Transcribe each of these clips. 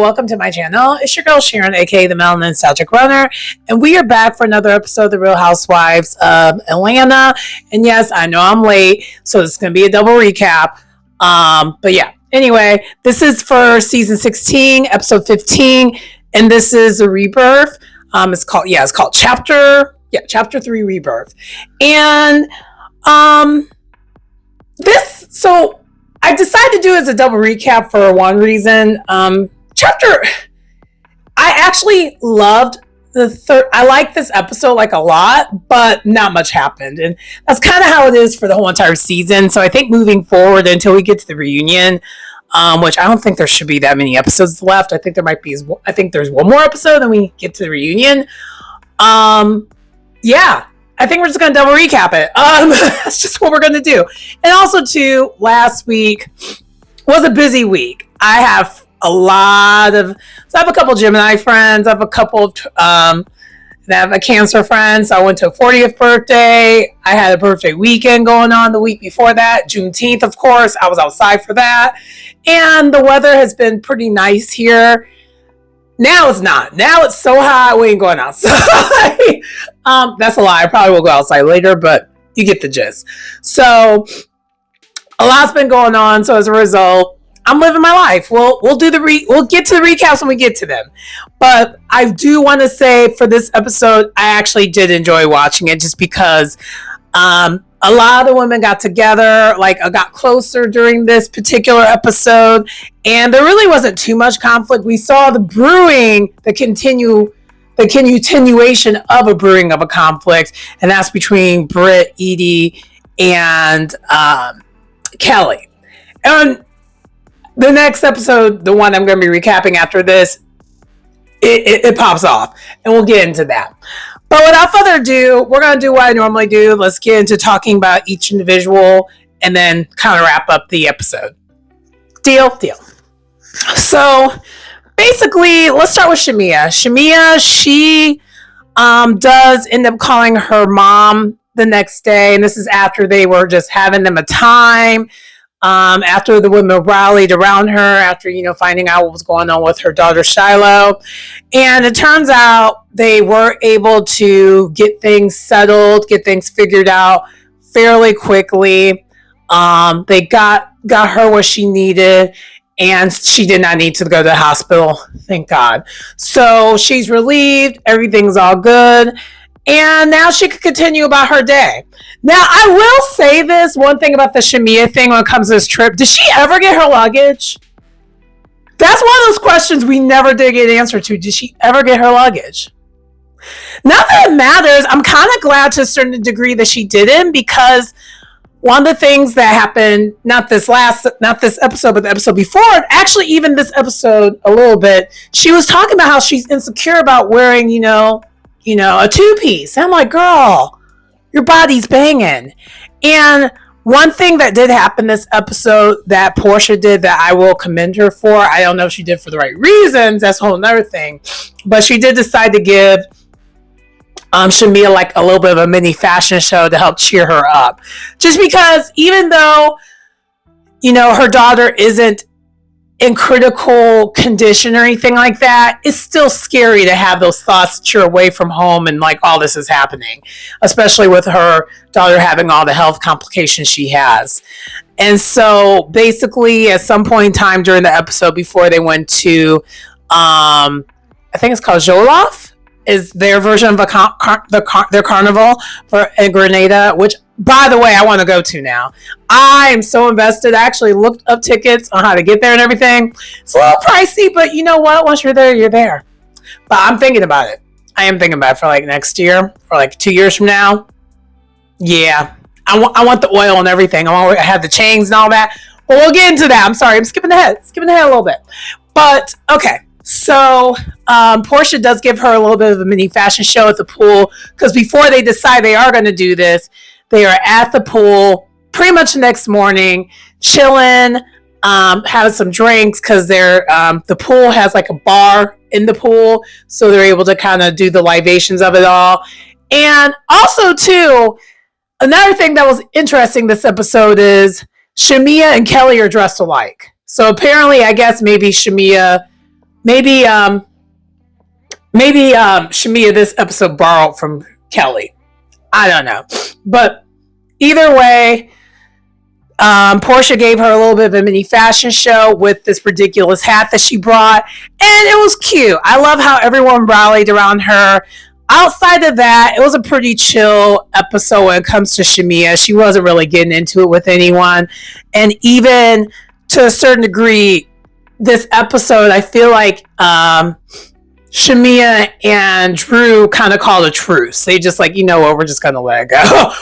welcome to my channel. It's your girl Sharon, aka the Melanin Nostalgic Runner, and we are back for another episode of the Real Housewives of Atlanta. And yes, I know I'm late, so it's going to be a double recap. But yeah, anyway, this is for season 16, episode 15, and this is a rebirth. It's called chapter 3 rebirth. And so I decided to do it as a double recap for one reason. I actually loved the third. I like this episode like a lot, but not much happened. And that's kind of how it is for the whole entire season. So I think moving forward until we get to the reunion, which I don't think there should be that many episodes left. I think there's one more episode and we get to the reunion. Yeah. I think we're just going to double recap it. That's just what we're going to do. And also, too, last week was a busy week. I have a couple Gemini friends. I have a couple of, I have a Cancer friend. So I went to a 40th birthday. I had a birthday weekend going on the week before that. Juneteenth, of course. I was outside for that. And the weather has been pretty nice here. Now it's not. Now it's so hot, we ain't going outside. That's a lie. I probably will go outside later, but you get the gist. So a lot's been going on. So as a result, I'm living my life. We'll get to the recaps when we get to them. But I do want to say for this episode, I actually did enjoy watching it just because a lot of the women got together, got closer during this particular episode, and there really wasn't too much conflict. We saw the continuation of a brewing of a conflict, and that's between Britt, Edie, and Kelly. And the next episode, the one I'm going to be recapping after this, it pops off, and we'll get into that. But without further ado, we're going to do what I normally do. Let's get into talking about each individual and then kind of wrap up the episode. Deal. So basically, let's start with Shamia. Shamia, she does end up calling her mom the next day. And this is after they were just having them a time. After the women rallied around her, after, finding out what was going on with her daughter, Shiloh. And it turns out they were able to get things settled, get things figured out fairly quickly. They got her what she needed, and she did not need to go to the hospital, thank God. So she's relieved, everything's all good. And now she could continue about her day. Now, I will say this one thing about the Shamia thing when it comes to this trip. Did she ever get her luggage? That's one of those questions we never did get an answer to. Did she ever get her luggage? Not that it matters. I'm kind of glad to a certain degree that she didn't, because one of the things that happened, not this episode, but the episode before, actually even this episode a little bit, she was talking about how she's insecure about wearing, a two-piece. I'm like, girl, your body's banging. And one thing that did happen this episode that Portia did that I will commend her for, I don't know if she did for the right reasons, that's a whole nother thing, but she did decide to give Shamia a little bit of a mini fashion show to help cheer her up. Just because even though, her daughter isn't in critical condition or anything like that, it's still scary to have those thoughts that you're away from home and all this is happening, especially with her daughter having all the health complications she has. And so basically at some point in time during the episode before they went to I think it's called Jollof, is their version of their carnival in Grenada, which, by the way, I want to go to now. I am so invested. I actually looked up tickets on how to get there and everything. It's a little pricey, but you know what? Once you're there, you're there. But I'm thinking about it. I am thinking about it for next year or 2 years from now. Yeah. I want the oil and everything. I have the chains and all that. But we'll get into that. I'm sorry. I'm skipping ahead a little bit. But, okay. So Portia does give her a little bit of a mini fashion show at the pool, because before they decide they are going to do this, they are at the pool pretty much the next morning, chilling, having some drinks, because the pool has a bar in the pool, so they're able to kind of do the libations of it all. And also, too, another thing that was interesting this episode is Shamia and Kelly are dressed alike. So apparently, I guess maybe Shamia Shamia this episode borrowed from Kelly. I don't know. But either way, Portia gave her a little bit of a mini fashion show with this ridiculous hat that she brought, and it was cute. I love how everyone rallied around her. Outside of that, it was a pretty chill episode when it comes to Shamia. She wasn't really getting into it with anyone, and even to a certain degree, this episode, I feel like Shamia and Drew kind of called a truce. They just like, you know what, we're just going to let it go.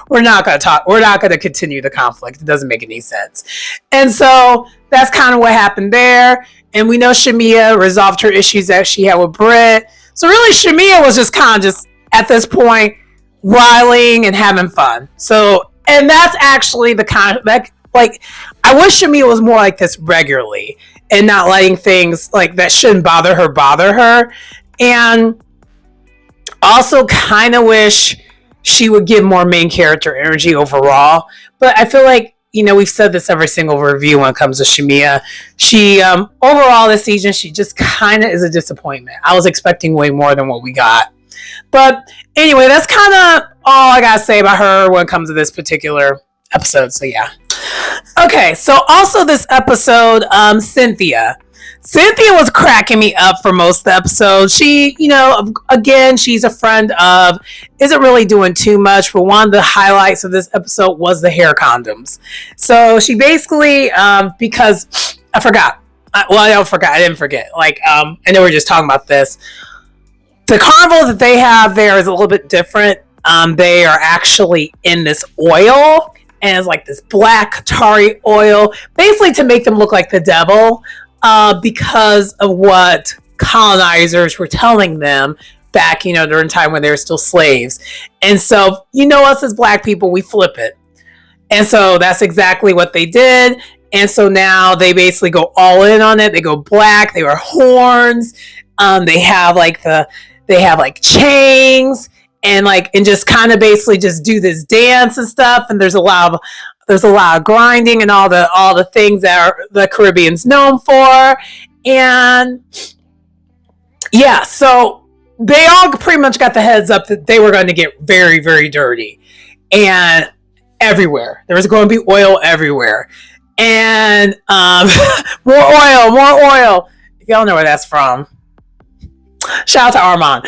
we're not going to talk. We're not going to continue the conflict. It doesn't make any sense. And so that's kind of what happened there. And we know Shamia resolved her issues that she had with Britt. So really Shamia was just kind of just at this point riling and having fun. So, and that's actually the kind of, like, I wish Shamia was more like this regularly and not letting things like that shouldn't bother her. And also kind of wish she would give more main character energy overall. But I feel like, you know, we've said this every single review when it comes to Shamia. She, overall this season, she just kind of is a disappointment. I was expecting way more than what we got. But anyway, that's kind of all I got to say about her when it comes to this particular episode. So yeah. Okay, so also this episode, Cynthia was cracking me up for most of the episode. She, you know, again, she's a friend of, isn't really doing too much, but one of the highlights of this episode was the hair condoms. So she basically, because I forgot. I didn't forget. Like, I know we were just talking about this. The carnival that they have there is a little bit different. They are actually in this oil. And it's like this black tarry oil, basically to make them look like the devil, because of what colonizers were telling them back, you know, during time when they were still slaves. And so, you know, us as black people, we flip it. And so that's exactly what they did. And so now they basically go all in on it. They go black. They wear horns. They have like chains. And just kind of basically just do this dance and stuff. And there's a lot of grinding and all the things that are the Caribbean's known for. And yeah, so they all pretty much got the heads up that they were going to get very, very dirty. And everywhere. There was going to be oil everywhere. And more oil. If y'all know where that's from. Shout out to Armand.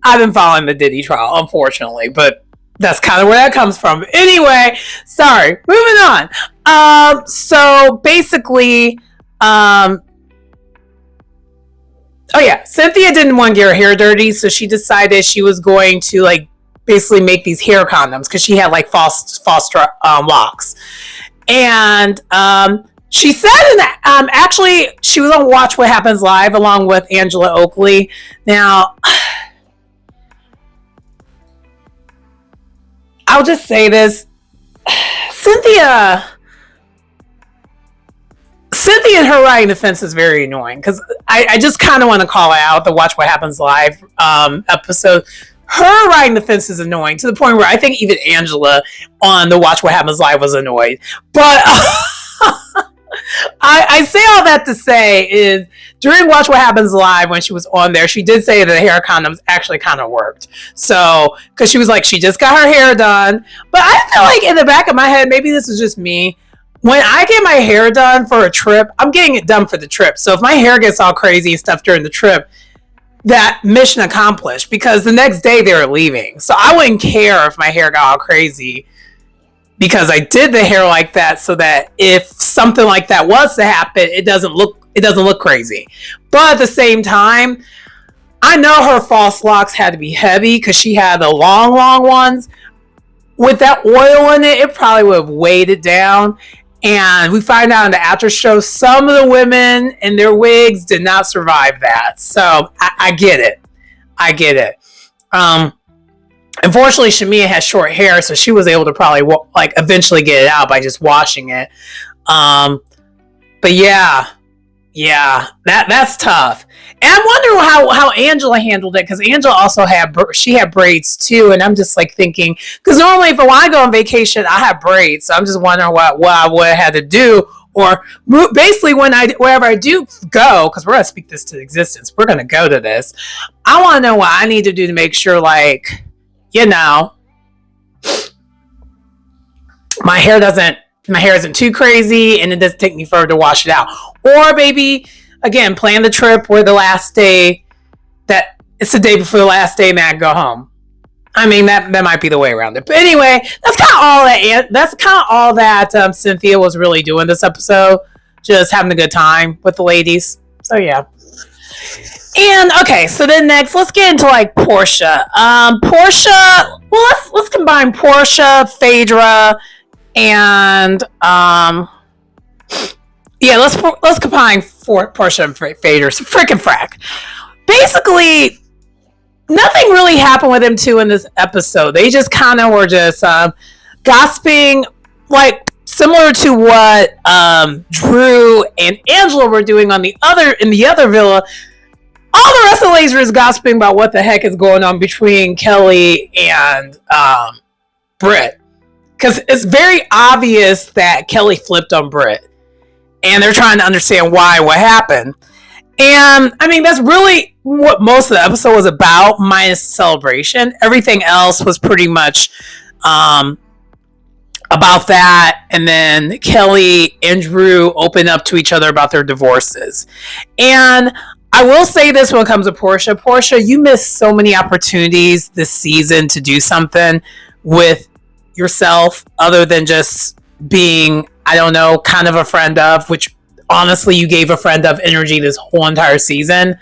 I've been following the Diddy trial, unfortunately, but that's kind of where that comes from. Anyway, sorry. Moving on. So basically, Cynthia didn't want to get her hair dirty, so she decided she was going to basically make these hair condoms because she had false locks. And she said in that actually she was on Watch What Happens Live along with Angela Oakley. Now, I'll just say this. Cynthia and her riding the fence is very annoying because I just kind of want to call it out, the Watch What Happens Live episode. Her riding the fence is annoying to the point where I think even Angela on the Watch What Happens Live was annoyed. But I say all that to say is during Watch What Happens Live when she was on there, she did say that the hair condoms actually kind of worked. So, because she was like, she just got her hair done. But I feel like in the back of my head, maybe this is just me. When I get my hair done for a trip, I'm getting it done for the trip. So if my hair gets all crazy and stuff during the trip, that mission accomplished because the next day they were leaving. So I wouldn't care if my hair got all crazy because I did the hair like that so that if something like that was to happen, it doesn't look crazy. But at the same time, I know her false locks had to be heavy because she had the long ones. With that oil in it, it probably would have weighed it down. And we find out in the after show, some of the women in their wigs did not survive that. So I get it. Unfortunately, Shamia has short hair, so she was able to probably eventually get it out by just washing it. But yeah, that's tough. And I'm wondering how Angela handled it because Angela also had braids too, and I'm just thinking because normally when I go on vacation I have braids, so I'm just wondering what I would have had to do, or basically wherever I do go, because we're going to speak this to existence, we're going to go to this, I want to know what I need to do to make sure, like, you know, my hair isn't too crazy and it doesn't take me forever to wash it out. Or maybe, again, plan the trip where the last day, that it's the day before the last day and I go home. I mean, that might be the way around it. But anyway, that's kind of all that Cynthia was really doing this episode. Just having a good time with the ladies. So yeah. And okay, so then next, let's get into like Portia. Portia, well, let's combine Portia, Phaedra, and yeah, let's combine Portia and Phaedra. So freaking frack. Basically, nothing really happened with them two in this episode. They just kind of were just gossiping, like similar to what Drew and Angela were doing in the other villa. All the rest of the ladies were just gossiping about what the heck is going on between Kelly and Britt. Because it's very obvious that Kelly flipped on Britt. And they're trying to understand why, what happened. And, I mean, that's really what most of the episode was about, minus the celebration. Everything else was pretty much about that. And then Kelly and Drew open up to each other about their divorces. And I will say this when it comes to Portia. Portia, you missed so many opportunities this season to do something with yourself other than just being, I don't know, kind of a friend of, which honestly you gave a friend of energy this whole entire season.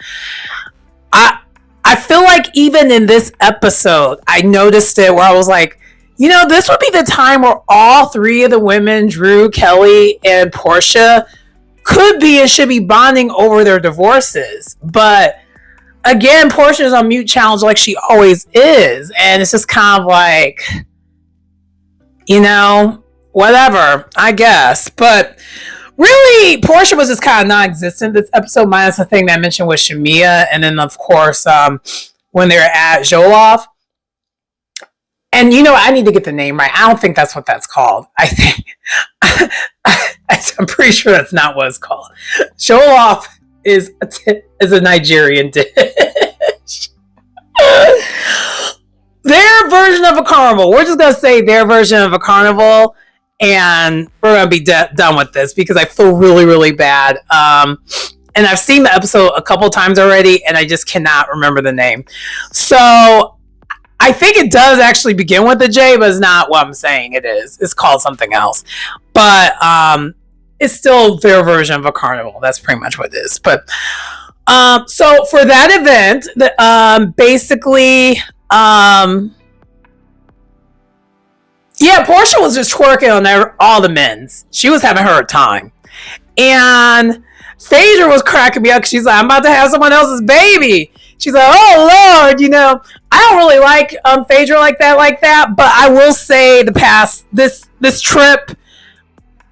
I feel like even in this episode, I noticed it where I was like, you know, this would be the time where all three of the women, Drew, Kelly, and Portia, could be and should be bonding over their divorces. But again, Portia's on mute challenge like she always is. And it's just kind of like, you know, whatever, I guess. But really, Portia was just kind of non-existent this episode, minus the thing that I mentioned with Shamia. And then, of course, when they were at Zoloft. And, you know, I need to get the name right. I don't think that's what that's called. I think... I'm pretty sure that's not what it's called. Zoloft is a Nigerian dish. Their version of a carnival. We're just going to say their version of a carnival. And we're going to be done with this because I feel really, really bad. And I've seen the episode a couple times already, and I just cannot remember the name. So I think it does actually begin with a J, but it's not what I'm saying it is. It's called something else. But it's still their version of a carnival. That's pretty much what it is. But so for that event, basically, yeah, Portia was just twerking on all the men's. She was having her time. And Phaedra was cracking me up because she's like, I'm about to have someone else's baby. She's like, oh, Lord, you know, I don't really like Phaedra like that. But I will say this trip,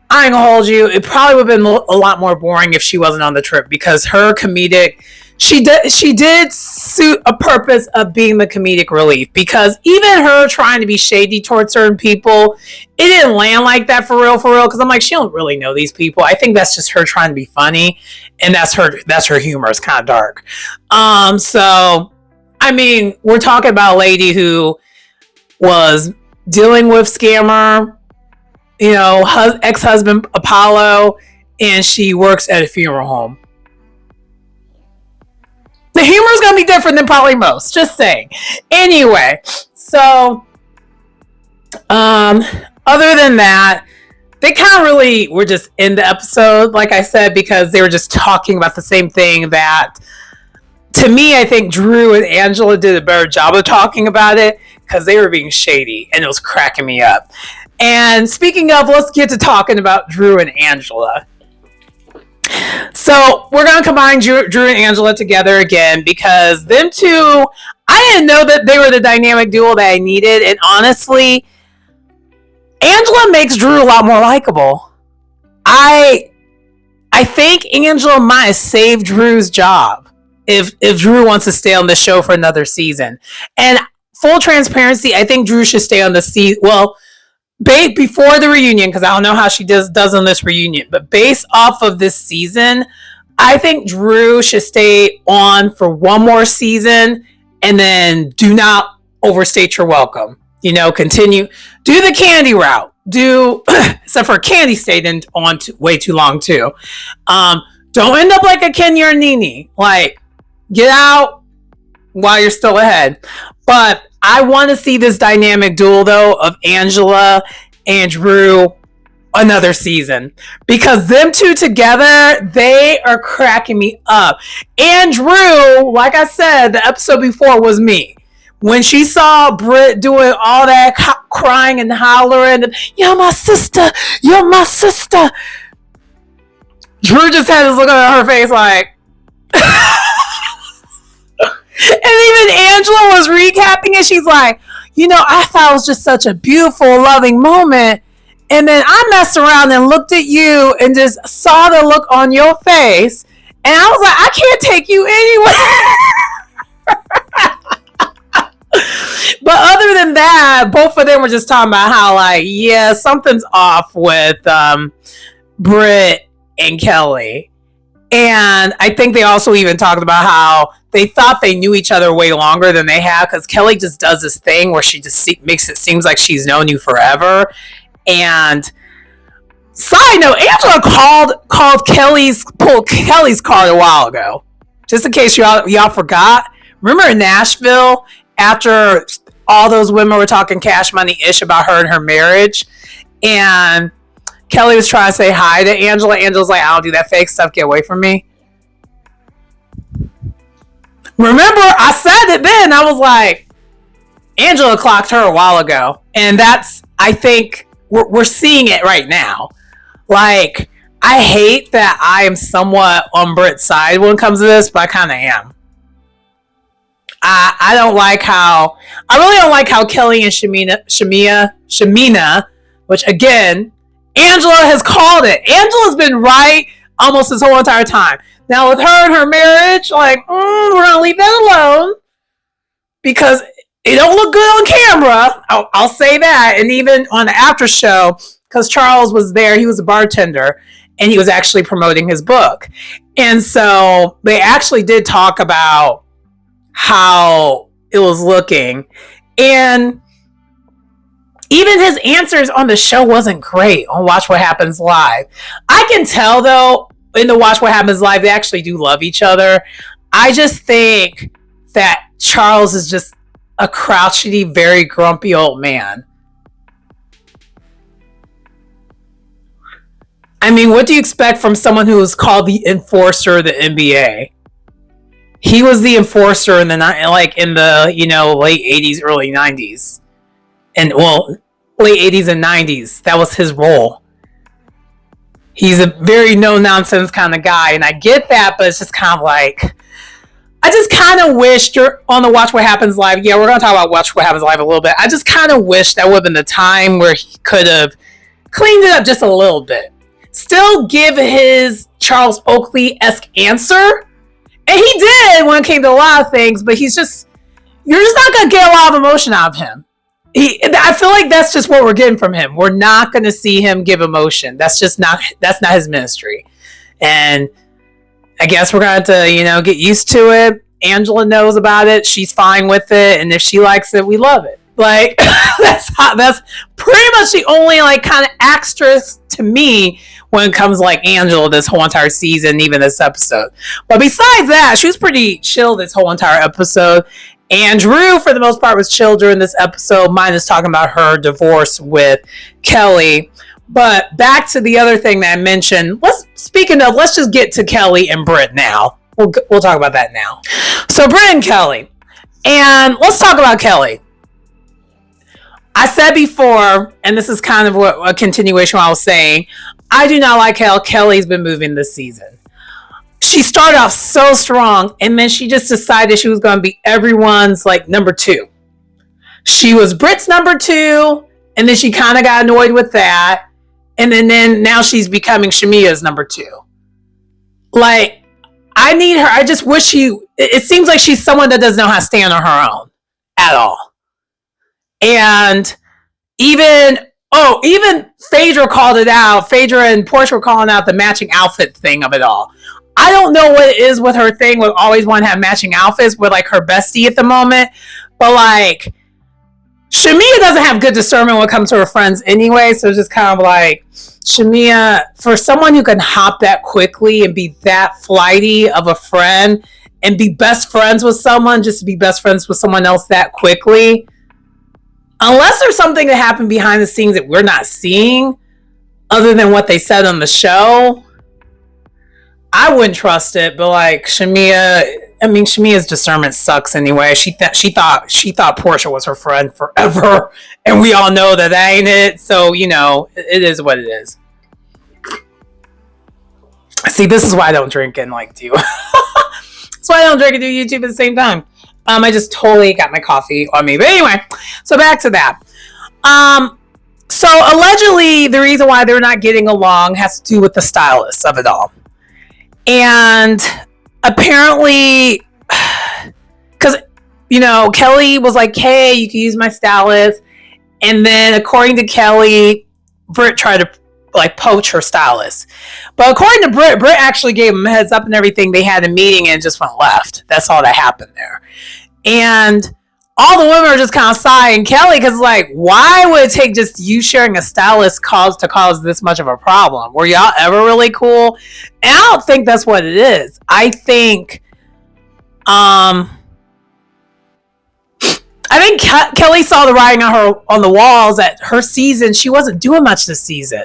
I ain't gonna hold you, it probably would have been a lot more boring if she wasn't on the trip because her comedic, she did suit a purpose of being the comedic relief because even her trying to be shady towards certain people, it didn't land like that for real because I'm like, she don't really know these people. I think that's just her trying to be funny, and that's her humor. It's kind of dark. So I mean, we're talking about a lady who was dealing with scammer, you know, ex-husband Apollo, and she works at a funeral home. The humor is going to be different than probably most. Just saying. Anyway, so other than that, they kind of really were just in the episode, like I said, because they were just talking about the same thing that, to me, I think Drew and Angela did a better job of talking about it because they were being shady and it was cracking me up. And speaking of, let's get to talking about Drew and Angela. So we're going to combine Drew and Angela together again because them two, I didn't know that they were the dynamic duo that I needed. And honestly, Angela makes Drew a lot more likable. I think Angela might have saved Drew's job if Drew wants to stay on the show for another season. And full transparency, I think Drew should stay on the season. Well, before the reunion, because I don't know how she does on this reunion, but based off of this season, I think Drew should stay on for one more season and then do not overstate your welcome. Continue, do the Candy route. Except for Candy stayed on way too long too. Don't end up like a Kenya or Nene. Like, get out while you're still ahead. But I want to see this dynamic duel though of Angela and Drew another season, because them two together, they are cracking me up. And Drew, like I said, the episode before was me. When she saw Britt doing all that crying and hollering, "You're my sister, you're my sister," Drew just had this look on her face like, and even Angela was recapping it. She's like, I thought it was just such a beautiful, loving moment. And then I messed around and looked at you and just saw the look on your face. And I was like, I can't take you anywhere. But other than that, both of them were just talking about how, like, yeah, something's off with Britt and Kelly. And I think they also even talked about how they thought they knew each other way longer than they have, because Kelly just does this thing where she just makes it seem like she's known you forever. And side note, Angela pulled Kelly's card a while ago. Just in case y'all forgot. Remember in Nashville, after all those women were talking cash money-ish about her and her marriage, and Kelly was trying to say hi to Angela. Angela's like, I don't do that fake stuff. Get away from me. Remember, I said it then. I was like, Angela clocked her a while ago. And I think we're seeing it right now. Like, I hate that I am somewhat on Britt's side when it comes to this, but I kind of am. I really don't like how Kelly and Shamina, which again, Angela has called it. Angela's been right almost this whole entire time. Now with her and her marriage, like, we're going to leave that alone because it don't look good on camera. I'll say that. And even on the after show, because Charles was there, he was a bartender, and he was actually promoting his book. And so they actually did talk about how it was looking. And even his answers on the show wasn't great on Watch What Happens Live. I can tell, though, in the Watch What Happens Live, they actually do love each other. I just think that Charles is just a crotchety, very grumpy old man. I mean, what do you expect from someone who was called the enforcer of the NBA? He was the enforcer in the late 80s, early 90s. And late 80s and 90s. That was his role. He's a very no-nonsense kind of guy, and I get that, but it's just kind of like, I just kind of wish you're on the Watch What Happens Live. Yeah, we're going to talk about Watch What Happens Live a little bit. I just kind of wish that would have been the time where he could have cleaned it up just a little bit. Still give his Charles Oakley-esque answer. And he did when it came to a lot of things, but you're just not going to get a lot of emotion out of him. I feel like that's just what we're getting from him. We're not going to see him give emotion. That's not his ministry. And I guess we're going to have to, get used to it. Angela knows about it. She's fine with it. And if she likes it, we love it. Like, that's pretty much the only, kind of actress to me when it comes to, Angela this whole entire season, even this episode. But besides that, she was pretty chill this whole entire episode. And Drew, for the most part, was chill during this episode, minus talking about her divorce with Kelly. But back to the other thing that I mentioned. Let's just get to Kelly and Britt now. We'll talk about that now. So Britt and Kelly. And let's talk about Kelly. I said before, and this is kind of a continuation of what I was saying, I do not like how Kelly's been moving this season. She started off so strong, and then she just decided she was going to be everyone's number 2. She was Britt's number 2, and then she kind of got annoyed with that, and then now she's becoming Shamia's number 2. I need her. I just wish it seems like she's someone that doesn't know how to stand on her own at all. And even Oh, even Phaedra called it out. Phaedra and Portia were calling out the matching outfit thing of it all. I don't know what it is with her thing with always want to have matching outfits with like her bestie at the moment. But like, Shamia doesn't have good discernment when it comes to her friends anyway. So it's just kind of like, Shamia, for someone who can hop that quickly and be that flighty of a friend and be best friends with someone, just to be best friends with someone else that quickly, unless there's something that happened behind the scenes that we're not seeing, other than what they said on the show, I wouldn't trust it. But like Shamia's discernment sucks anyway. She thought Portia was her friend forever, and we all know that ain't it. So it is what it is. See, this is why I don't drink and like do. That's why I don't drink and do YouTube at the same time. I just totally got my coffee on me. But anyway, so back to that. So allegedly, the reason why they're not getting along has to do with the stylist of it all. And apparently, because, Kelly was like, hey, you can use my stylist. And then according to Kelly, Britt tried to like poach her stylist. But according to Britt actually gave him a heads up and everything. They had a meeting and just went left. That's all that happened there. And all the women are just kind of sighing Kelly because like, why would it take just you sharing a stylist to cause this much of a problem? Were y'all ever really cool? And I don't think that's what it is. I think Kelly saw the writing on the walls that her season, she wasn't doing much this season.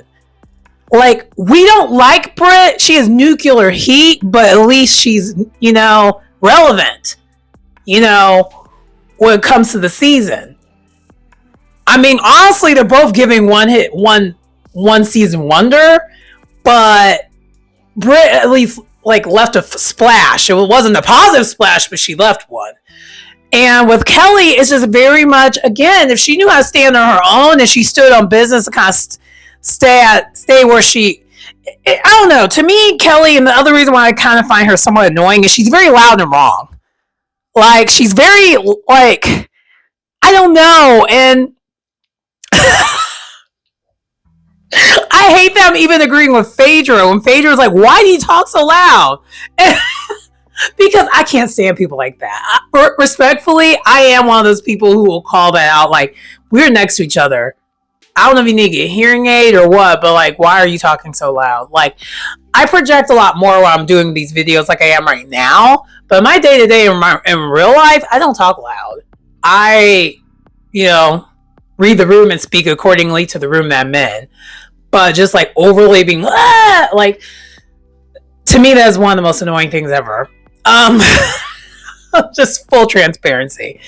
Like, we don't like Britt. She has nuclear heat, but at least she's, relevant, when it comes to the season. I mean, honestly, they're both giving one season wonder, but Britt at least like left a splash. It wasn't a positive splash, but she left one. And with Kelly, it's just very much, again, if she knew how to stand on her own and she stood on business and kind of stay where she, I don't know. To me, Kelly, and the other reason why I kind of find her somewhat annoying is she's very loud and wrong. Like, she's very, like, I don't know. And I hate them even agreeing with Phaedra when Phaedra was like, why do you talk so loud? Because I can't stand people like that. Respectfully, I am one of those people who will call that out. Like, we're next to each other. I don't know if you need to get a hearing aid or what, but like, why are you talking so loud? Like, I project a lot more when I'm doing these videos like I am right now, but my day-to-day in real life, I don't talk loud. I, read the room and speak accordingly to the room that I'm in. But just like overly being, like, to me, that's one of the most annoying things ever. Just full transparency.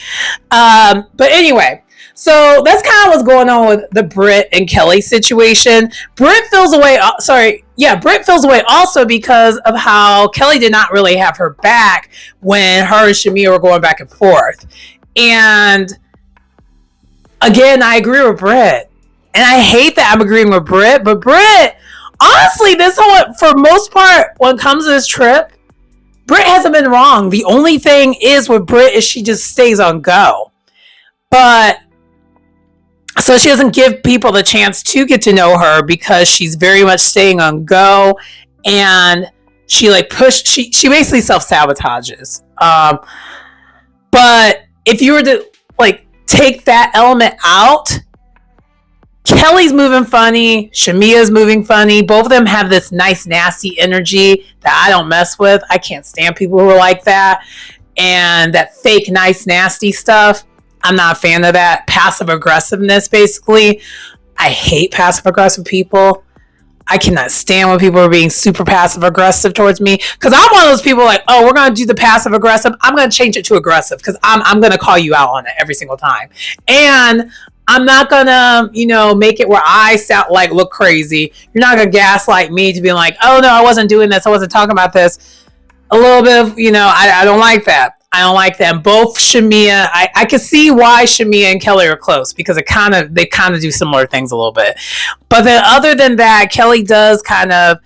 But anyway, so that's kind of what's going on with the Britt and Kelly situation. Britt feels away also because of how Kelly did not really have her back when her and Shamia were going back and forth. And again, I agree with Britt. And I hate that I'm agreeing with Britt, but Britt, honestly, for most part, when it comes to this trip, Britt hasn't been wrong. The only thing is with Britt is she just stays on go. But so she doesn't give people the chance to get to know her because she's very much staying on go, and she she basically self-sabotages. But if you were to like take that element out, Kelly's moving funny, Shamia's moving funny. Both of them have this nice, nasty energy that I don't mess with. I can't stand people who are like that. And that fake, nice, nasty stuff, I'm not a fan of that. Passive aggressiveness, basically. I hate passive aggressive people. I cannot stand when people are being super passive aggressive towards me. Because I'm one of those people like, oh, we're going to do the passive aggressive. I'm going to change it to aggressive because I'm going to call you out on it every single time. And I'm not going to, make it where I sound like look crazy. You're not going to gaslight me to be like, oh, no, I wasn't doing this. I wasn't talking about this. A little bit of, I don't like that. I don't like them. Both Shamia, I can see why Shamia and Kelly are close because they kind of do similar things a little bit. But then other than that, Kelly does kind of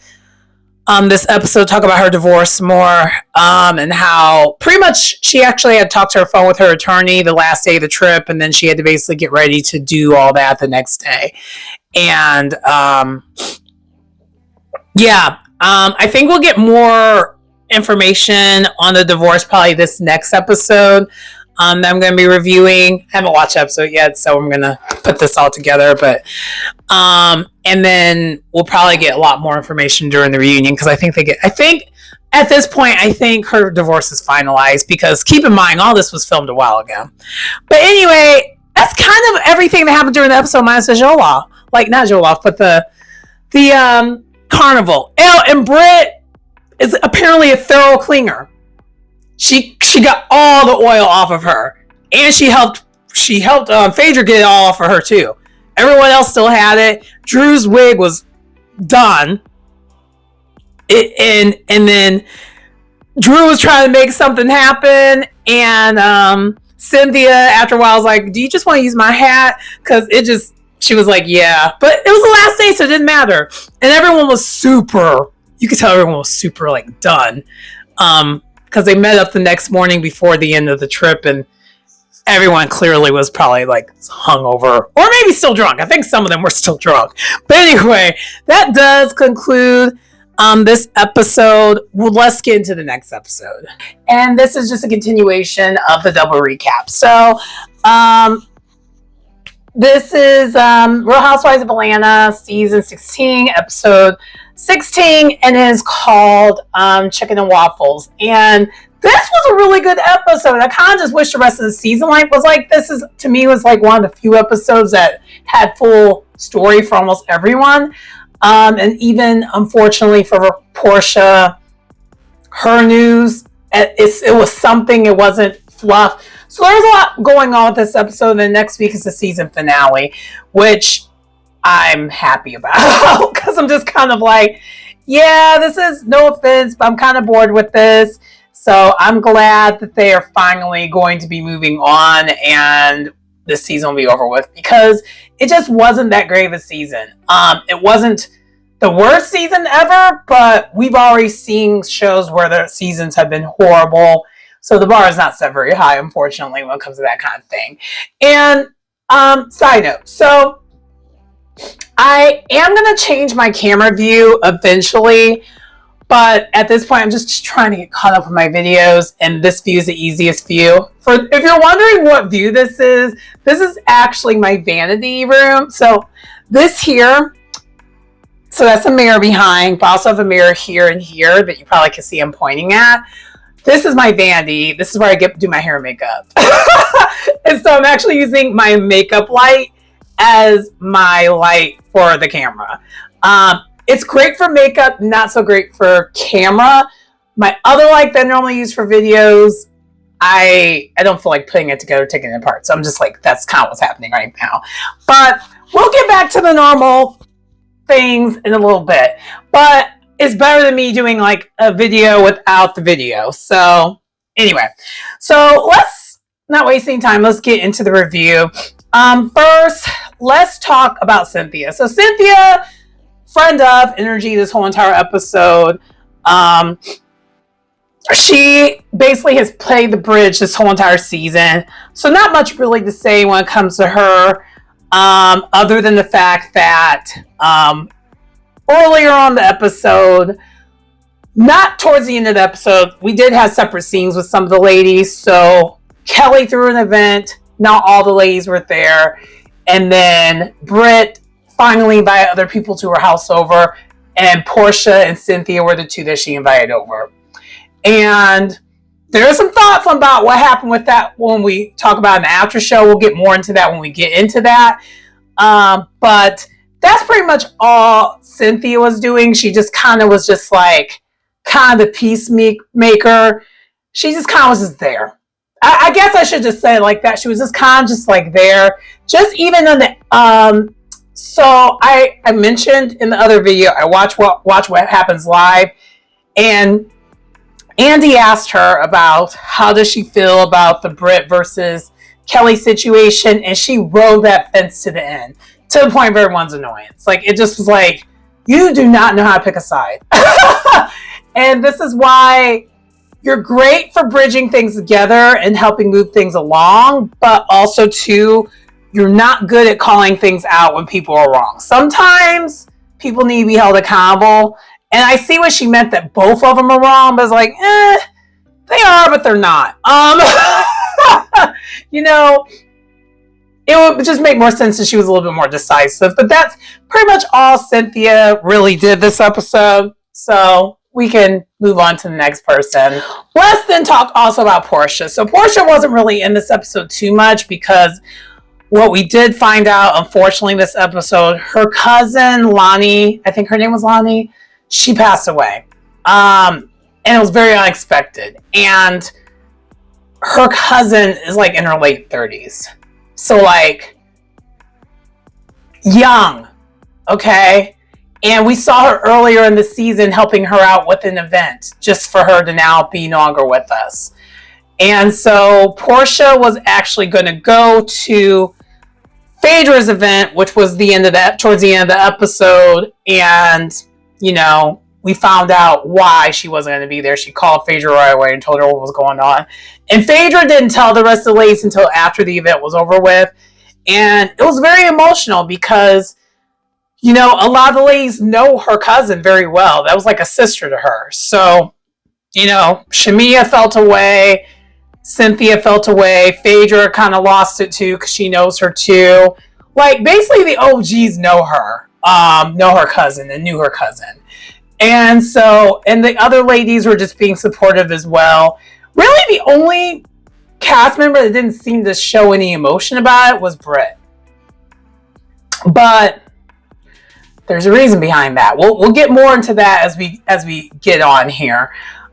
this episode talk about her divorce more, and how pretty much she actually had talked to her phone with her attorney the last day of the trip, and then she had to basically get ready to do all that the next day. And I think we'll get more information on the divorce probably this next episode that I'm going to be reviewing. I haven't watched the episode yet, so I'm going to put this all together. But and then we'll probably get a lot more information during the reunion, because I think at this point, I think her divorce is finalized, because keep in mind, all this was filmed a while ago. But anyway, that's kind of everything that happened during the episode, minus the Jollof. Like, not Jollof, but the carnival. And Britt is apparently a thorough cleaner. She got all the oil off of her, and she helped Phaedra get it all off of her too. Everyone else still had it. Drew's wig was done, and then Drew was trying to make something happen, and Cynthia after a while was like, "Do you just want to use my hat?" Because she was like, "Yeah," but it was the last day, so it didn't matter. And everyone was super. You could tell everyone was super like done. Because they met up the next morning before the end of the trip, and everyone clearly was probably like hungover or maybe still drunk. I think some of them were still drunk. But anyway, that does conclude this episode. Well, let's get into the next episode. And this is just a continuation of the double recap. So this is Real Housewives of Atlanta, season 16, episode 16, and it is called Chicken and Waffles. And this was a really good episode. I kind of just wish the rest of the season was like this. Is to me was like one of the few episodes that had full story for almost everyone. And even unfortunately for Portia, her news, it was something. It wasn't fluff. So there's a lot going on with this episode. And then next week is the season finale, which I'm happy about, because I'm just kind of like, yeah, this is, no offense, but I'm kind of bored with this. So I'm glad that they are finally going to be moving on and this season will be over with, because it just wasn't that great of a season. It wasn't the worst season ever, but we've already seen shows where the seasons have been horrible. So the bar is not set very high, unfortunately, when it comes to that kind of thing. And side note, so I am going to change my camera view eventually, but at this point I'm just trying to get caught up with my videos, and this view is the easiest view. If you're wondering what view this is actually my vanity room. So this here, so that's a mirror behind, but I also have a mirror here and here that you probably can see I'm pointing at. This is my vanity. This is where I do my hair and makeup. And so I'm actually using my makeup light as my light for the camera. It's great for makeup, not so great for camera. My other light that I normally use for videos, I don't feel like putting it together, taking it apart. So I'm just like, that's kind of what's happening right now. But we'll get back to the normal things in a little bit. But it's better than me doing like a video without the video. So anyway, so let's not wasting time. Let's get into the review. First, let's talk about Cynthia. So Cynthia, friend of Energy this whole entire episode. She basically has played the bridge this whole entire season. So not much really to say when it comes to her, other than the fact that earlier on the episode, not towards the end of the episode, we did have separate scenes with some of the ladies. So Kelly threw an event. Not all the ladies were there. And then Britt finally invited other people to her house over. And Portia and Cynthia were the two that she invited over. And there are some thoughts about what happened with that when we talk about in the after show. We'll get more into that when we get into that. But that's pretty much all Cynthia was doing. She just kind of was just like kind of the peacemaker. She just kind of was just there. I guess I should just say it like that. She was just kind of just like there. Just even on the so I mentioned in the other video, I watch what happens live, and Andy asked her about how does she feel about the Britt versus Kelly situation, and she rode that fence to the end, to the point of everyone's annoyance. Like, it just was like, You do not know how to pick a side. And this is why you're great for bridging things together and helping move things along, but also too, you're not good at calling things out when people are wrong. Sometimes people need to be held accountable. And I see what she meant, that both of them are wrong, but it's like, they are, but they're not. You know, it would just make more sense if she was a little bit more decisive. But that's pretty much all Cynthia really did this episode. So we can move on to the next person. Let's then talk also about Portia. So Portia wasn't really in this episode too much, because what we did find out, unfortunately, this episode, her cousin Lonnie, I think her name was Lonnie, she passed away. And it was very unexpected. And her cousin is like in her late 30s. So like young, okay? And we saw her earlier in the season helping her out with an event just for her to now be no longer with us. And so Portia was actually going to go to Phaedra's event, which was the end of that, towards the end of the episode. And, you know, we found out why she wasn't going to be there. She called Phaedra right away and told her what was going on. And Phaedra didn't tell the rest of the ladies until after the event was over with. And it was very emotional because, you know, a lot of the ladies know her cousin very well. That was like a sister to her. So, you know, Shamia felt away. Cynthia felt away. Phaedra kind of lost it too because she knows her too. Like, basically the OGs know her cousin and knew her cousin. And so, and the other ladies were just being supportive as well. Really, the only cast member that didn't seem to show any emotion about it was Britt. But there's a reason behind that. We'll get more into that as we get on here.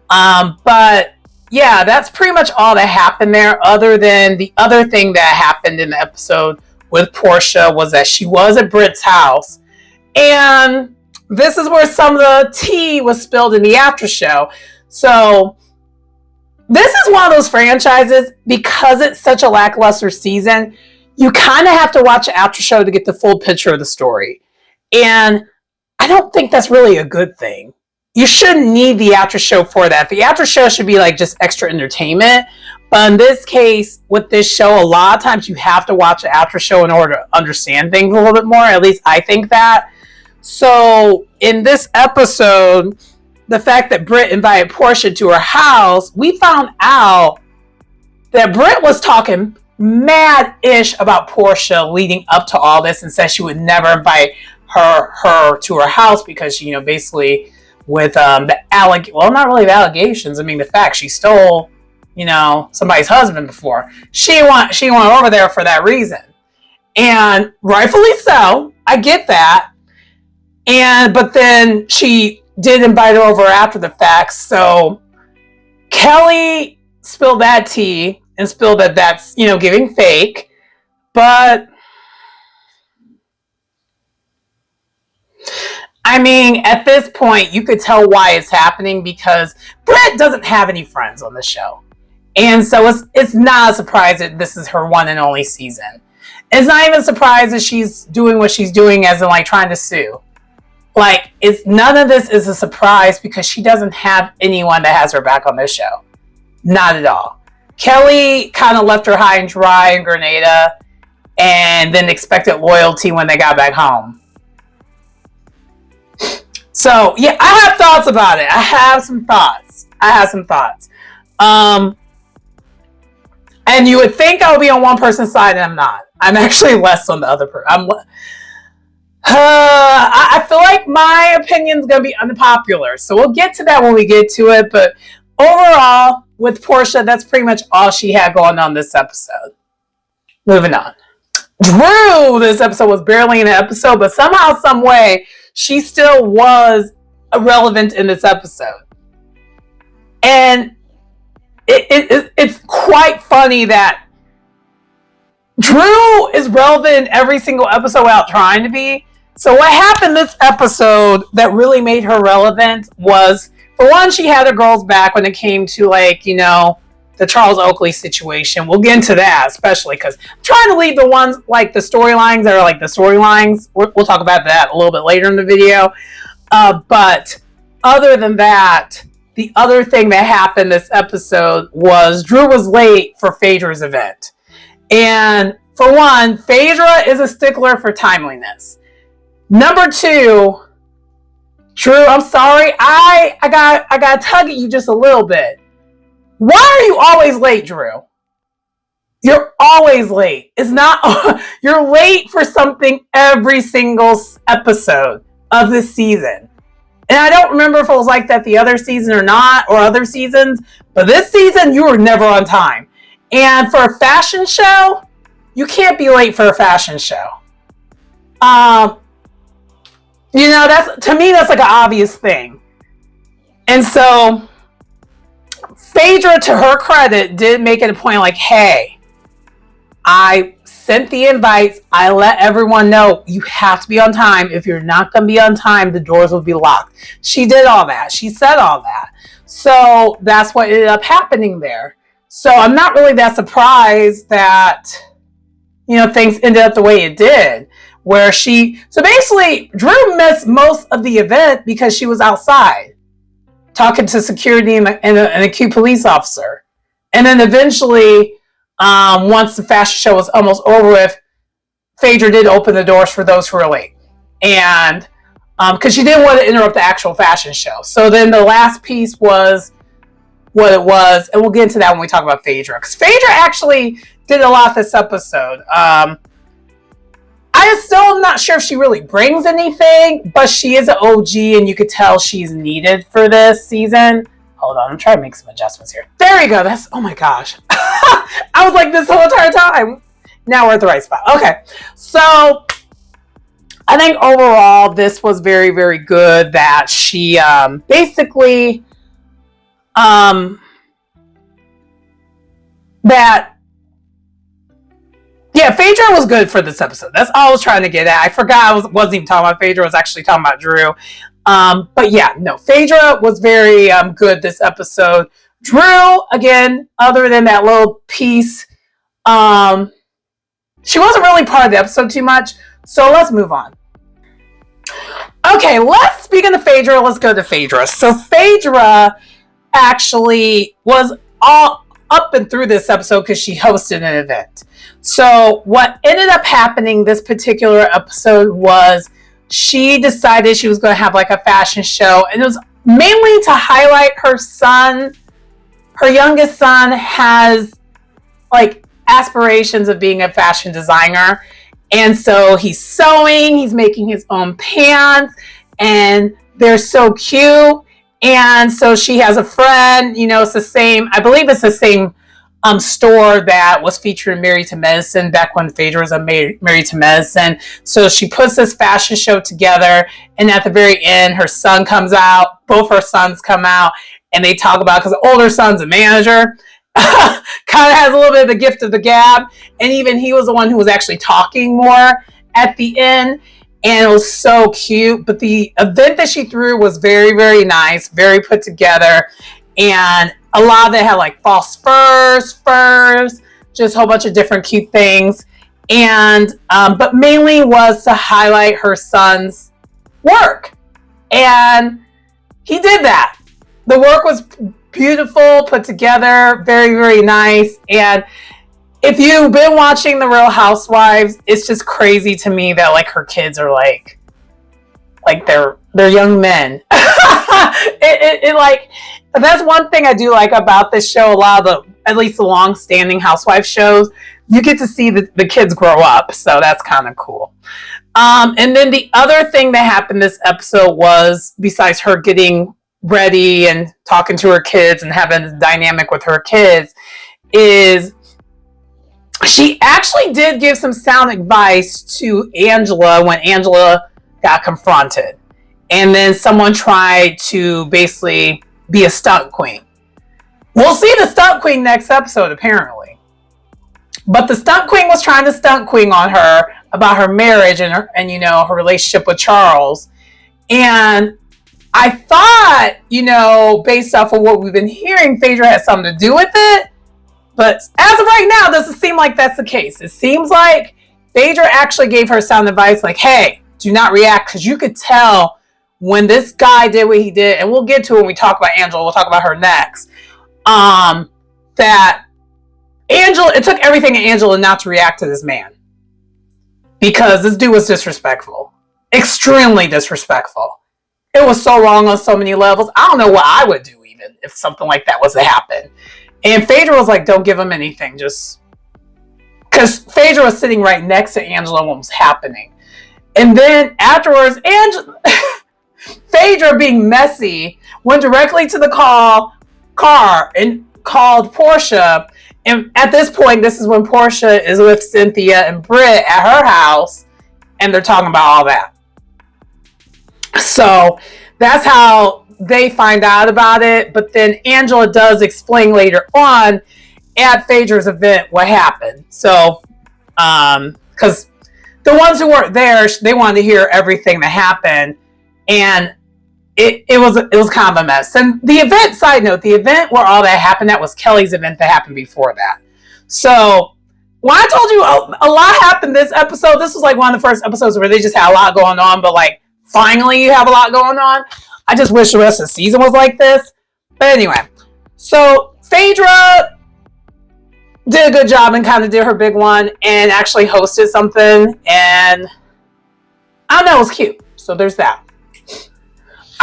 But yeah, that's pretty much all that happened there, other than the other thing that happened in the episode with Portia was that she was at Britt's house. And this is where some of the tea was spilled in the after show. So this is one of those franchises, because it's such a lackluster season, you kind of have to watch the after show to get the full picture of the story. And I don't think that's really a good thing. You shouldn't need the after show for that. The after show should be like just extra entertainment. But in this case, with this show, a lot of times you have to watch the after show in order to understand things a little bit more. At least I think that. So in this episode, the fact that Britt invited Portia to her house, we found out that Britt was talking mad-ish about Portia leading up to all this, and said she would never invite her to her house because she, you know, basically with not really the allegations. I mean, the fact she stole, you know, somebody's husband before. She went over there for that reason, and rightfully so. I get that, but then she did invite her over after the fact. So Kelly spilled that tea and spilled that that's, you know, giving fake. But I mean, at this point, you could tell why it's happening, because Britt doesn't have any friends on the show. And so it's not a surprise that this is her one and only season. It's not even a surprise that she's doing what she's doing, as in like trying to sue. Like, none of this is a surprise, because she doesn't have anyone that has her back on this show. Not at all. Kelly kind of left her high and dry in Grenada, and then expected loyalty when they got back home. So, yeah, I have thoughts about it. I have some thoughts. And you would think I would be on one person's side, and I'm not. I'm actually less on the other person. I feel like my opinion's going to be unpopular. So we'll get to that when we get to it. But overall, with Portia, that's pretty much all she had going on this episode. Moving on. Drew, this episode was barely in an episode, but somehow, some way, she still was relevant in this episode. And it's quite funny that Drew is relevant in every single episode without trying to be. So what happened this episode that really made her relevant was, for one, she had her girls back when it came to, like, you know, the Charles Oakley situation. We'll get into that, especially because I'm trying to leave the ones, like, the storylines that are like the storylines. We'll talk about that a little bit later in the video. But other than that, the other thing that happened this episode was Drew was late for Phaedra's event. And for one, Phaedra is a stickler for timeliness. Number two, Drew, I'm sorry. I got to tug at you just a little bit. Why are you always late, Drew? You're always late. It's not, you're late for something every single episode of this season. And I don't remember if it was like that the other season or not, or other seasons, but this season you were never on time. And for a fashion show, you can't be late for a fashion show. You know, that's, to me, that's like an obvious thing. And so Phaedra, to her credit, did make it a point like, hey, I sent the invites. I let everyone know you have to be on time. If you're not going to be on time, the doors will be locked. She did all that. She said all that. So that's what ended up happening there. So I'm not really that surprised that, you know, things ended up the way it did. Where so basically, Drew missed most of the event because she was outside talking to security and a cute police officer. And then eventually, once the fashion show was almost over with, Phaedra did open the doors for those who were late. And because she didn't want to interrupt the actual fashion show. So then the last piece was what it was. And we'll get into that when we talk about Phaedra. Because Phaedra actually did a lot this episode. I still am not sure if she really brings anything, but she is an OG and you could tell she's needed for this season. Hold on, I'm trying to make some adjustments here. There we go. That's, oh my gosh. I was like this whole entire time. Now we're at the right spot. Okay. So I think overall this was very, very good that she basically Phaedra was good for this episode. That's all I was trying to get at. I forgot I wasn't even talking about Phaedra. I was actually talking about Drew. But yeah, no, Phaedra was very good this episode. Drew, again, other than that little piece, she wasn't really part of the episode too much. So let's move on. Okay, speaking of Phaedra, let's go to Phaedra. So Phaedra actually was all up and through this episode because she hosted an event. So what ended up happening this particular episode was she decided she was going to have like a fashion show, and it was mainly to highlight her son. Her youngest son has like aspirations of being a fashion designer, and so he's sewing, he's making his own pants, and they're so cute. And so she has a friend, you know, it's the same, I believe it's the same store that was featured in Married to Medicine back when Phaedra was on Married to Medicine. So she puts this fashion show together, and at the very end, her son comes out, both her sons come out, and they talk about, because the older son's a manager, kind of has a little bit of the gift of the gab, and even he was the one who was actually talking more at the end. And it was so cute. But the event that she threw was very, very nice, very put together. And a lot of it had like false furs, just a whole bunch of different cute things. And, but mainly was to highlight her son's work. And he did that. The work was beautiful, put together, very, very nice. And if you've been watching The Real Housewives, it's just crazy to me that like her kids are like they're young men. it like, that's one thing I do like about this show. A lot of at least the long-standing housewife shows, you get to see the kids grow up, so that's kind of cool. And then the other thing that happened this episode was, besides her getting ready and talking to her kids and having a dynamic with her kids, is she actually did give some sound advice to Angela when Angela got confronted. And then someone tried to basically be a stunt queen. We'll see the stunt queen next episode, apparently. But the stunt queen was trying to stunt queen on her about her marriage and you know, her relationship with Charles. And I thought, you know, based off of what we've been hearing, Phaedra had something to do with it. But as of right now, it doesn't seem like that's the case. It seems like Phaedra actually gave her sound advice like, hey, do not react, because you could tell when this guy did what he did, and we'll get to it when we talk about Angela, we'll talk about her next, that Angela, it took everything in Angela not to react to this man. Because this dude was disrespectful. Extremely disrespectful. It was so wrong on so many levels. I don't know what I would do even if something like that was to happen. And Phaedra was like, don't give him anything. Just because Phaedra was sitting right next to Angela when what was happening. And then afterwards, Phaedra, being messy, went directly to the car and called Portia. And at this point, this is when Portia is with Cynthia and Britt at her house, and they're talking about all that. So that's how they find out about it. But then Angela does explain later on at Phaedra's event what happened. So, because the ones who weren't there, they wanted to hear everything that happened, and it was kind of a mess. And the event, side note, the event where all that happened, that was Kelly's event that happened before that. So when I told you a lot happened this episode, this was like one of the first episodes where they just had a lot going on, but like finally you have a lot going on. I just wish the rest of the season was like this. But anyway, so Phaedra did a good job and kind of did her big one and actually hosted something, and I don't know, it was cute. So there's that.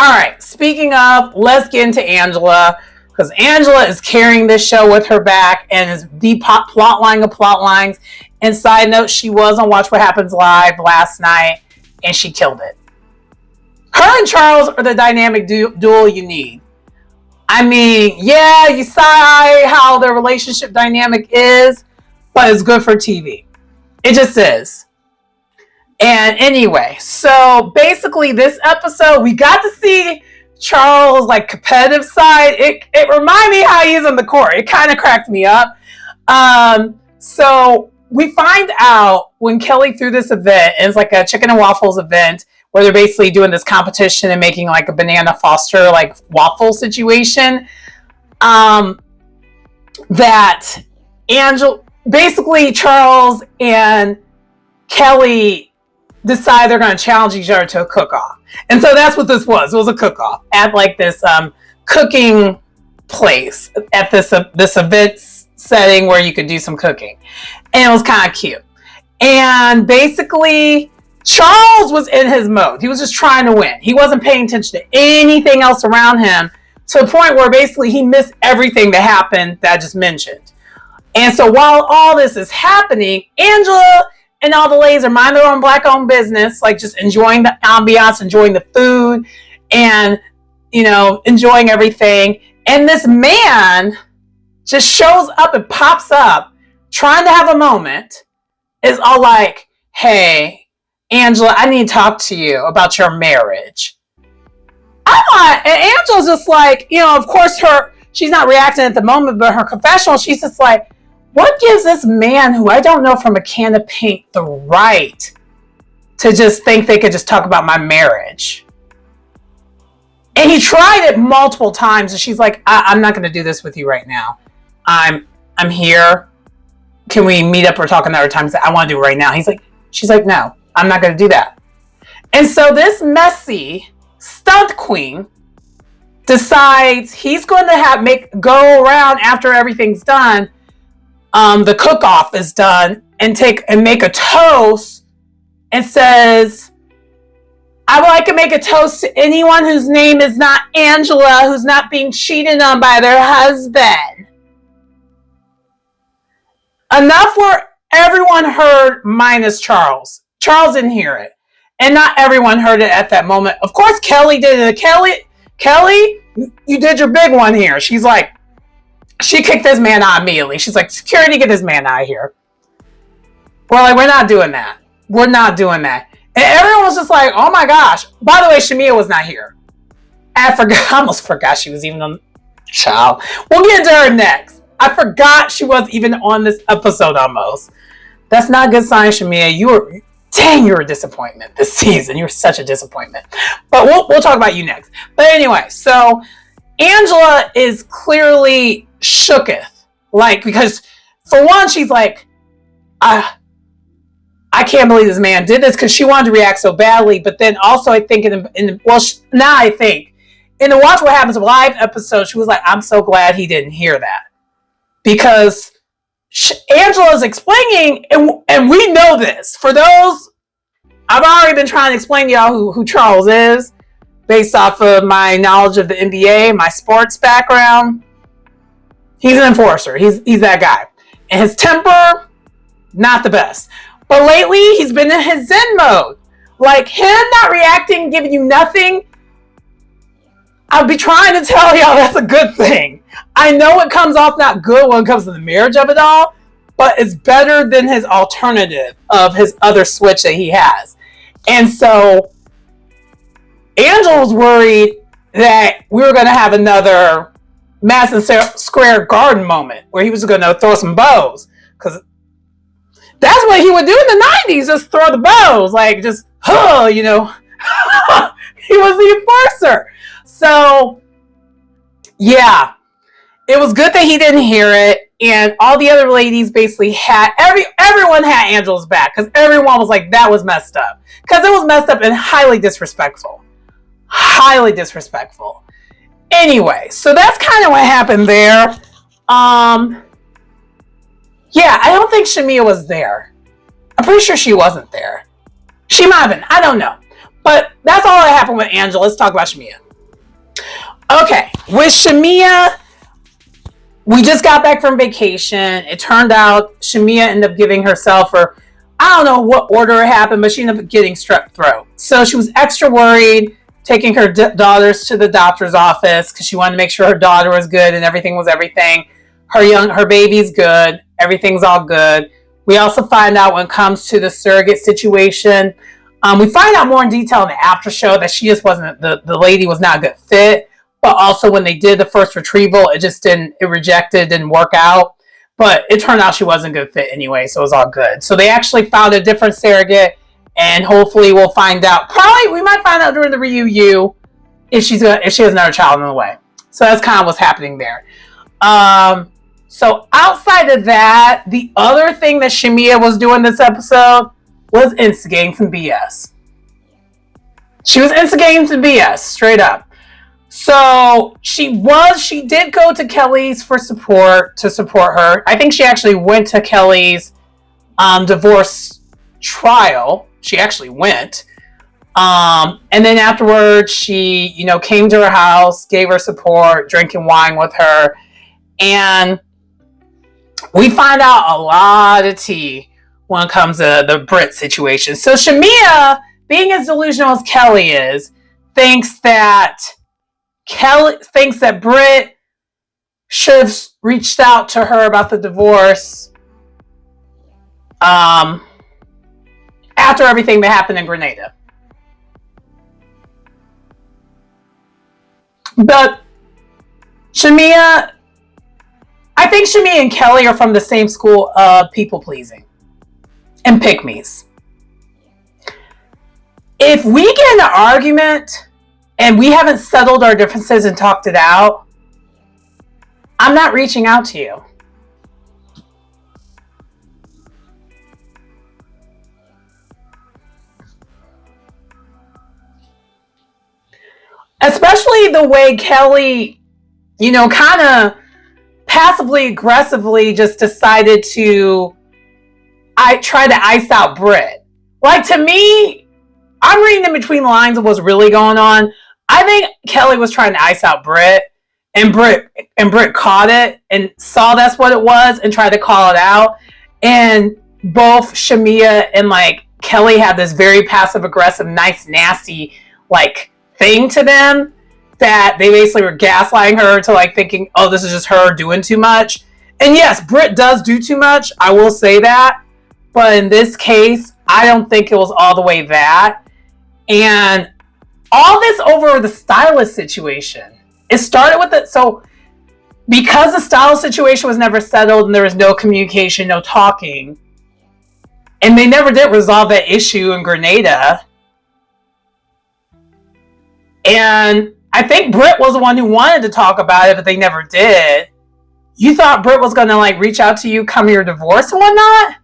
All right, speaking of, let's get into Angela, because Angela is carrying this show with her back and is the plot line of plot lines. And side note, she was on Watch What Happens Live last night, and she killed it. Her and Charles are the dynamic duo you need. I mean, yeah, you saw how their relationship dynamic is, but it's good for TV. It just is. And anyway, so basically this episode, we got to see Charles' like competitive side. It reminded me how he is on the court. It kind of cracked me up. So we find out when Kelly threw this event, it's like a chicken and waffles event where they're basically doing this competition and making like a banana Foster like waffle situation. That Angela, basically Charles and Kelly decide they're going to challenge each other to a cook-off. And so that's what this was. It was a cook-off at like this cooking place at this event setting where you could do some cooking. And it was kind of cute. And basically, Charles was in his mode. He was just trying to win. He wasn't paying attention to anything else around him, to a point where basically he missed everything that happened that I just mentioned. And so while all this is happening, Angela and all the ladies are minding their own black-owned business, like just enjoying the ambiance, enjoying the food, and, you know, enjoying everything. And this man just shows up and pops up, trying to have a moment, is all like, hey, Angela, I need to talk to you about your marriage. And Angela's just like, you know, of course she's not reacting at the moment, but her confessional, she's just like, what gives this man, who I don't know from a can of paint, the right to just think they could just talk about my marriage? And he tried it multiple times, and she's like, I'm not going to do this with you right now. I'm here. Can we meet up or talk another time? I want to do it right now. She's like, no, I'm not going to do that. And so this messy stunt queen decides he's going to go around after everything's done. The cook-off is done, and make a toast, and says, I would like to make a toast to anyone whose name is not Angela, who's not being cheated on by their husband. Enough where everyone heard minus Charles. Charles didn't hear it. And not everyone heard it at that moment. Of course, Kelly did it. Kelly, you did your big one here. She's like, she kicked this man out immediately. She's like, security, get this man out of here. We're like, we're not doing that. We're not doing that. And everyone was just like, oh my gosh. By the way, Shamia was not here. I almost forgot she was even on. Child. We'll get into her next. I forgot she was even on this episode almost. That's not a good sign, Shamia. You're a disappointment this season. You're such a disappointment. But we'll talk about you next. But anyway, so Angela is clearly shooketh. Like, because for one, she's like, I can't believe this man did this, because she wanted to react so badly. But then also, I think now I think in the Watch What Happens Live episode, she was like, I'm so glad he didn't hear that, because Angela's explaining, and we know this. For those, I've already been trying to explain to y'all who Charles is, based off of my knowledge of the NBA, my sports background. He's an enforcer. He's that guy. And his temper, not the best. But lately, he's been in his Zen mode. Like, him not reacting, giving you nothing, I'll be trying to tell y'all that's a good thing. I know it comes off not good when it comes to the marriage of it all, but it's better than his alternative of his other switch that he has. And so, Angela was worried that we were going to have another Madison Square Garden moment where he was going to throw some bows, because that's what he would do in the 90s, just throw the bows, like just, you know. He was the enforcer. So, yeah, it was good that he didn't hear it, and all the other ladies basically had, everyone had Angela's back, because everyone was like, that was messed up. Because it was messed up and highly disrespectful. Highly disrespectful. Anyway, so that's kind of what happened there. Yeah, I don't think Shamia was there. I'm pretty sure she wasn't there. She might have been. I don't know. But that's all that happened with Angela. Let's talk about Shamia. Okay, with Shamia, we just got back from vacation. It turned out Shamia ended up giving herself, or I don't know what order it happened, but she ended up getting strep throat. So she was extra worried, taking her daughters to the doctor's office because she wanted to make sure her daughter was good and everything was everything. Her baby's good. Everything's all good. We also find out when it comes to the surrogate situation, we find out more in detail in the after show that she just wasn't, the lady was not a good fit. But also when they did the first retrieval, it rejected, didn't work out. But it turned out she wasn't a good fit anyway, so it was all good. So they actually found a different surrogate, and hopefully we'll find out. Probably we might find out during the reunion if she has another child on the way. So that's kind of what's happening there. So outside of that, the other thing that Shamia was doing this episode was instigating some BS. She was instigating some BS, straight up. So she did go to Kelly's to support her. I think she actually went to Kelly's divorce trial. She actually went. And then afterwards, she, came to her house, gave her support, drinking wine with her. And we find out a lot of tea when it comes to the Brit situation. So Shamia, being as delusional as Kelly is, thinks that Brit should have reached out to her about the divorce after everything that happened in Grenada. But I think Shamia and Kelly are from the same school of people pleasing and pick-me's. If we get in an argument and we haven't settled our differences and talked it out, I'm not reaching out to you. Especially the way Kelly, kind of passively aggressively just decided to try to ice out Brit. Like, to me, I'm reading in between the lines of what's really going on. I think Kelly was trying to ice out Brit, and Brit caught it and saw that's what it was and tried to call it out. And both Shamia and Kelly have this very passive aggressive, nice, nasty thing to them, that they basically were gaslighting her to thinking, oh, this is just her doing too much. And yes, Brit does do too much. I will say that. But in this case, I don't think it was all the way that. And all this over the stylist situation. It started with it. So because the stylist situation was never settled and there was no communication, no talking, and they never did resolve that issue in Grenada. And I think Brit was the one who wanted to talk about it, but they never did. You thought Brit was going to reach out to you, come your divorce and whatnot?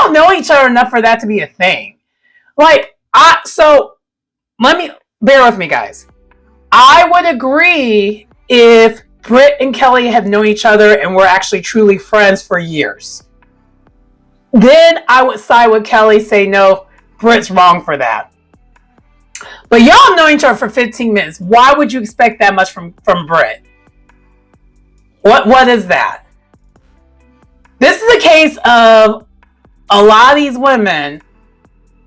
don't know each other enough for that to be a thing. So let me bear with me, guys. I would agree if Britt and Kelly have known each other and were actually truly friends for years. Then I would side with Kelly, say no, Britt's wrong for that. But y'all know each other for 15 minutes. Why would you expect that much from Britt? What is that? This is a case of a lot of these women,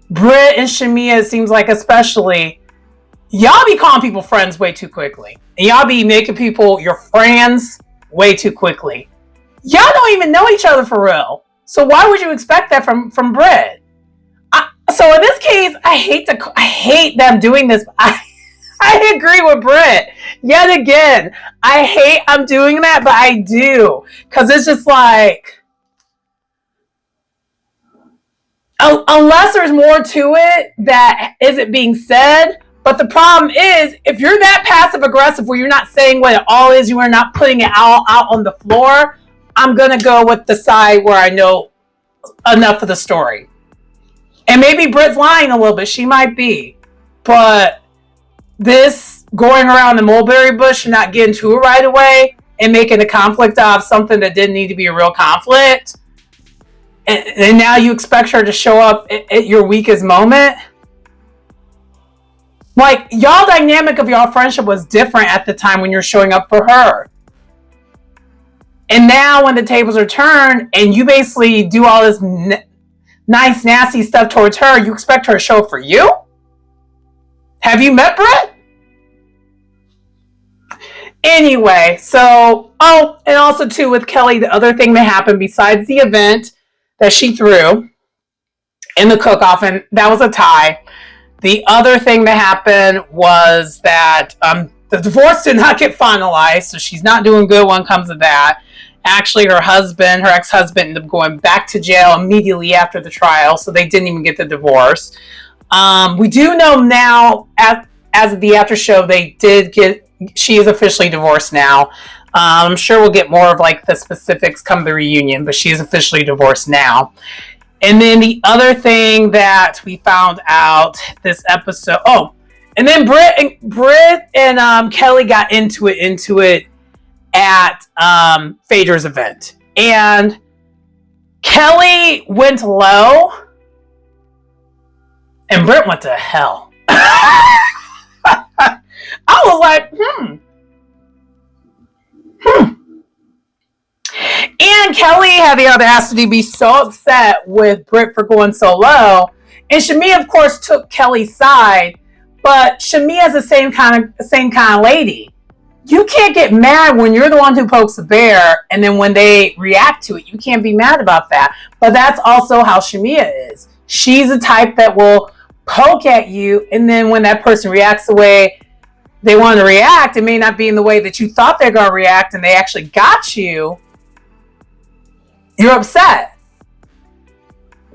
Britt and Shamea, it seems like especially, y'all be calling people friends way too quickly. And y'all be making people your friends way too quickly. Y'all don't even know each other for real. So why would you expect that from Britt? So in this case, I hate them doing this. I agree with Britt. Yet again, I hate I'm doing that, but I do. Because it's just like, unless there's more to it that isn't being said. But the problem is, if you're that passive aggressive where you're not saying what it all is, you are not putting it all out on the floor, I'm going to go with the side where I know enough of the story. And maybe Britt's lying a little bit. She might be. But this going around the mulberry bush and not getting to it right away and making a conflict out of something that didn't need to be a real conflict, and now you expect her to show up at your weakest moment. Like, y'all dynamic of y'all friendship was different at the time when you're showing up for her. And now when the tables are turned and you basically do all this nice, nasty stuff towards her, you expect her to show up for you? Have you met Britt? Anyway, so, and also too with Kelly, the other thing that happened besides the event that she threw in the cook-off, and that was a tie. The other thing that happened was that the divorce did not get finalized, so she's not doing good when it comes to that. Actually, her ex-husband, ended up going back to jail immediately after the trial, so they didn't even get the divorce. We do know now, as of the after show, she is officially divorced now. I'm sure we'll get more of like the specifics come the reunion, but she is officially divorced now. And then the other thing that we found out this episode, and then Britt and Kelly got into it at Phaedra's event. And Kelly went low and Britt went to hell. I was like, And Kelly had the audacity to be so upset with Britt for going so low. And Shamea, of course, took Kelly's side. But Shamea is the same kind of lady. You can't get mad when you're the one who pokes the bear, and then when they react to it, you can't be mad about that. But that's also how Shamea is. She's the type that will poke at you, and then when that person reacts the way they want to react, it may not be in the way that you thought they're going to react, and they actually got you. You're upset.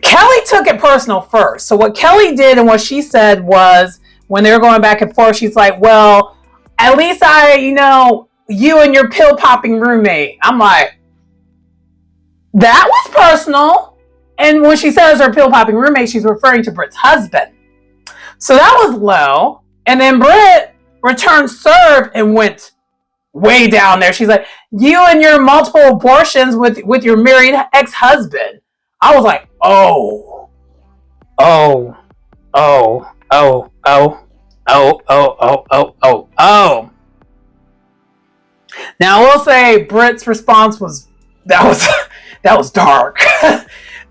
Kelly took it personal first. So what Kelly did and what she said was, when they were going back and forth, she's like, well, at least you and your pill popping roommate. I'm like, that was personal. And when she says her pill popping roommate, she's referring to Britt's husband. So that was low. And then Britt returned serve and went way down there. She's like, you and your multiple abortions with your married ex-husband. I was like, oh. Now I will say Britt's response was that was dark.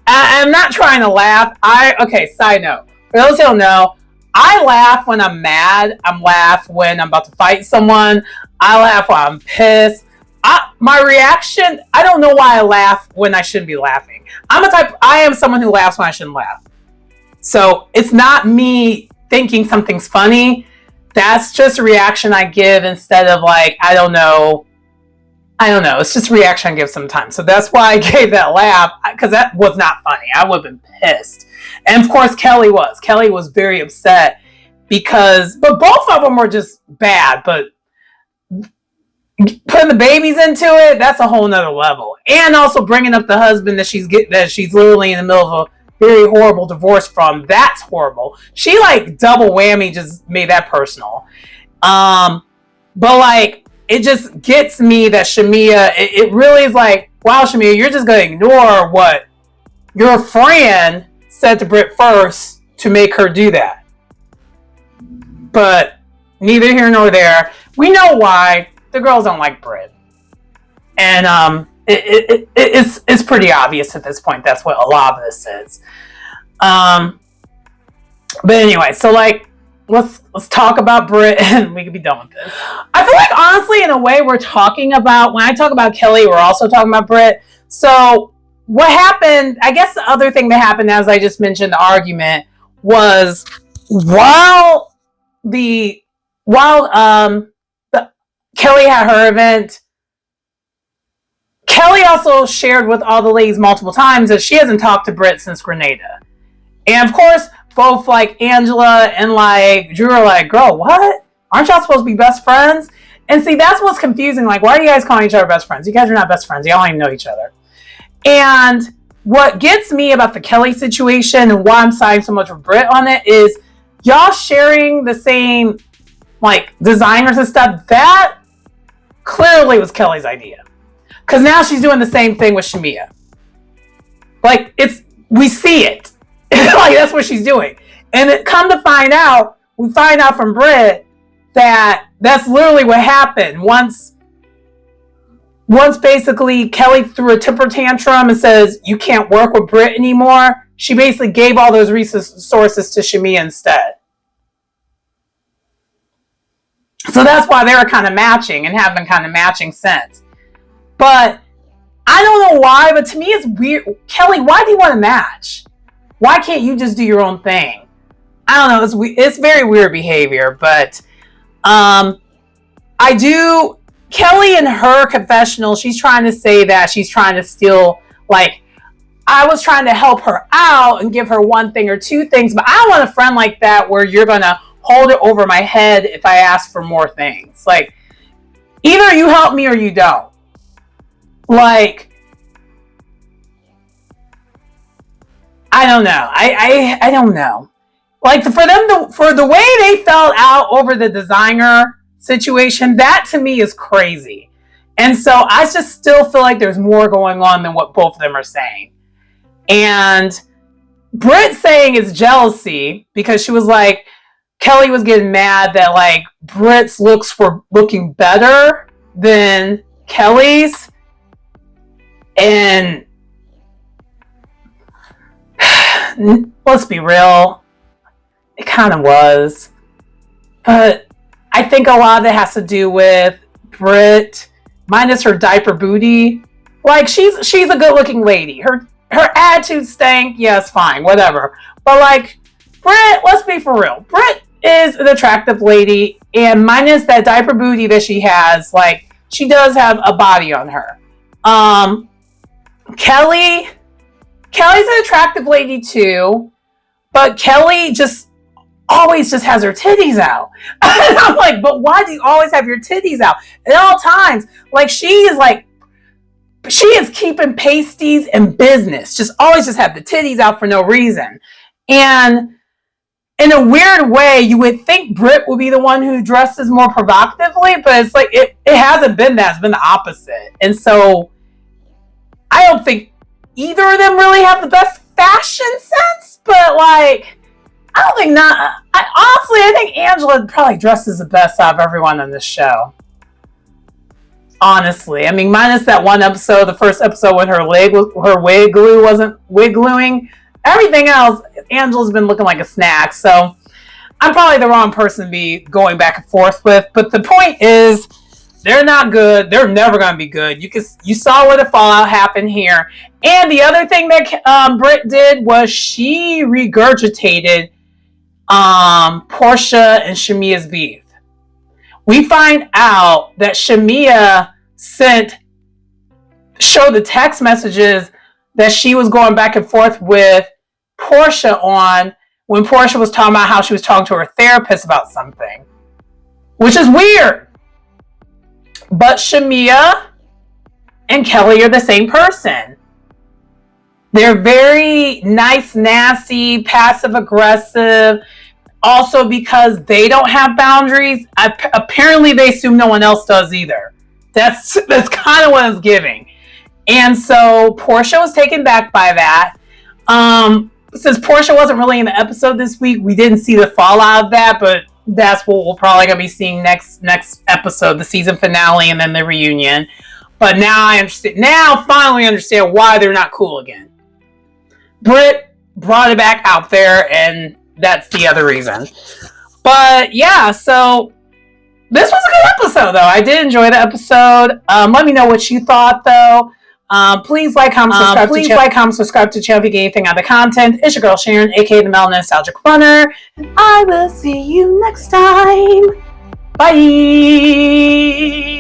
I'm not trying to laugh. Side note. For those who don't know, I laugh when I'm mad. I laugh when I'm about to fight someone. I laugh when I'm pissed. My reaction, I don't know why I laugh when I shouldn't be laughing. I am someone who laughs when I shouldn't laugh. So it's not me thinking something's funny. That's just a reaction I give instead of like, I don't know. It's just a reaction I give sometimes. So that's why I gave that laugh, because that was not funny. I would have been pissed. And of course, Kelly was. Kelly was very upset but both of them were just bad. But putting the babies into it, that's a whole nother level. And also bringing up the husband that she's literally in the middle of very horrible divorce from. That's horrible. She like double whammy just made that personal. But like, it just gets me that Shamea, it really is like, wow, Shamea, you're just going to ignore what your friend said to Britt first to make her do that. But neither here nor there. We know why. The girls don't like Britt. And it's pretty obvious at this point. That's what a lot of this is. But anyway, so like, let's talk about Britt and we can be done with this. I feel like honestly, in a way, we're talking about, when I talk about Kelly, we're also talking about Britt. So what happened, I guess the other thing that happened, as I just mentioned, the argument was while Kelly had her event, Kelly also shared with all the ladies multiple times that she hasn't talked to Britt since Grenada. And of course, both like Angela and like Drew are like, girl, what? Aren't y'all supposed to be best friends? And see, that's what's confusing. Like, why are you guys calling each other best friends? You guys are not best friends. Y'all don't even know each other. And what gets me about the Kelly situation and why I'm siding so much with Britt on it is y'all sharing the same like designers and stuff. That clearly was Kelly's idea. Because now she's doing the same thing with Shamea. Like, we see it. Like, that's what she's doing. And we find out from Britt that that's literally what happened. Once basically Kelly threw a temper tantrum and says, you can't work with Britt anymore, she basically gave all those resources to Shamea instead. So that's why they were kind of matching and have been kind of matching since. But I don't know why, but to me it's weird. Kelly, why do you want to match? Why can't you just do your own thing? I don't know. It's very weird behavior, but Kelly in her confessional, she's trying to say that she's trying to steal, like, I was trying to help her out and give her one thing or two things, but I don't want a friend like that where you're going to hold it over my head if I ask for more things. Like, either you help me or you don't. Like, I don't know. I don't know. Like, for the way they fell out over the designer situation, that to me is crazy. And so I just still feel like there's more going on than what both of them are saying. And Britt saying it's jealousy because she was like, Kelly was getting mad that like Britt's looks were looking better than Kelly's. And let's be real, it kind of was. But I think a lot of it has to do with Britt, minus her diaper booty. Like, she's a good looking lady. Her attitude stank, yes, fine, whatever. But like, Britt, let's be for real. Britt is an attractive lady, and minus that diaper booty that she has, like, she does have a body on her. Kelly's an attractive lady too, but Kelly always has her titties out. And I'm like, but why do you always have your titties out at all times? Like, she is keeping pasties in business. Always have the titties out for no reason. And in a weird way, you would think Britt would be the one who dresses more provocatively, but it's like, it hasn't been that. It's been the opposite. And so I don't think either of them really have the best fashion sense, but like, I think Angela probably dresses the best out of everyone on this show. Honestly, I mean, minus that one episode, the first episode when her wig glue wasn't wig gluing. Everything else, Angela's been looking like a snack. So I'm probably the wrong person to be going back and forth with. But the point is, they're not good. They're never going to be good. You saw where the fallout happened here. And the other thing that Britt did was she regurgitated Portia and Shamea's beef. We find out that Shamea showed the text messages that she was going back and forth with Portia on when Portia was talking about how she was talking to her therapist about something, which is weird. But Shamea and Kelly are the same person. They're very nice, nasty, passive aggressive. Also, because they don't have boundaries, apparently they assume no one else does either. That's kind of what it's giving. And so Portia was taken back by that. Since Portia wasn't really in the episode this week, we didn't see the fallout of that, but that's what we're probably gonna be seeing next episode, the season finale, and then the reunion. But now I understand. Now finally understand why they're not cool again. Britt brought it back out there, and that's the other reason. But yeah, so this was a good episode, though. I did enjoy the episode. Let me know what you thought, though. Please like, comment, subscribe to the channel if you get anything out of the content. It's your girl Sharon, aka the Mel Nostalgic Runner, and I will see you next time. Bye.